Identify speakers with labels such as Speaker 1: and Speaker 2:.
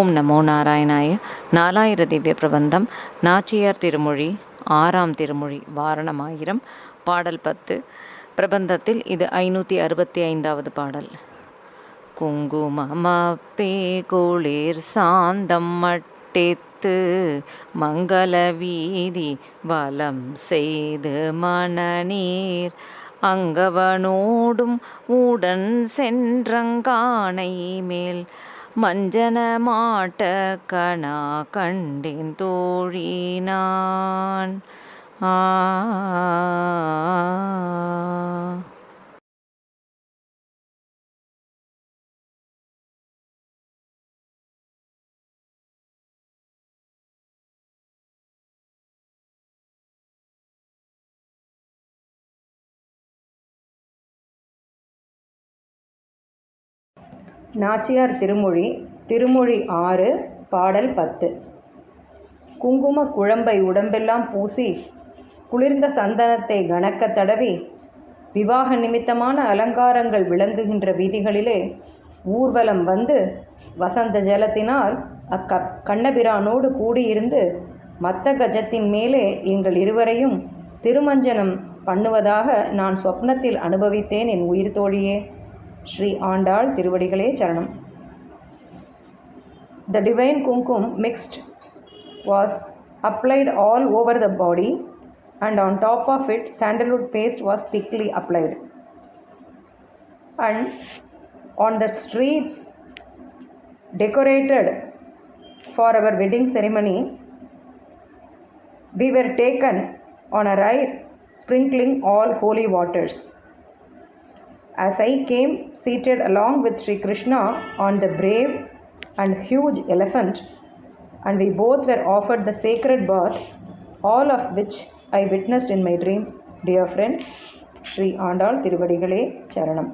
Speaker 1: ஓம் நமோ நாராயணாய. 4000 திவ்ய பிரபந்தம். நாச்சியார் திருமொழி 6ஆம் திருமொழி வாரணமாயிரம். பாடல் 10. பிரபந்தத்தில் இது 565வது பாடல். குங்குமப்பே குளிர் சாந்தம் மட்டித்து மங்கள வீதி வலம் செய்து மணநீர் அங்கவனோடும் உடன் சென்றங்கானை மேல் மஞ்சன மாட்ட கணா கண்டேன் தோழினான்.
Speaker 2: நாச்சியார் திருமொழி திருமொழி 6 பாடல் 10. குங்கும குழம்பை உடம்பெல்லாம் பூசி குளிர்ந்த சந்தனத்தை கனக்க தடவி விவாக நிமித்தமான அலங்காரங்கள் விளங்குகின்ற வீதிகளிலே ஊர்வலம் வந்து வசந்த ஜலத்தினால் கண்ணபிரானோடு கூடியிருந்து மத்த கஜத்தின் மேலே எங்கள் இருவரையும் திருமஞ்சனம் பண்ணுவதாக நான் ஸ்வப்னத்தில் அனுபவித்தேன் என் உயிர் தோழியே. ஸ்ரீ ஆண்டாள் திருவடிகளே சரணம். The divine kumkum mixed was applied all over the body, and on top of it sandalwood paste was thickly applied. And on the streets decorated for our wedding ceremony, we were taken on a ride sprinkling all holy waters. As I came seated along with Sri Krishna on the brave and huge elephant, and we both were offered the sacred bath, all of which I witnessed in my dream, dear friend. Sri Andal Tiruvadigalai Charanam.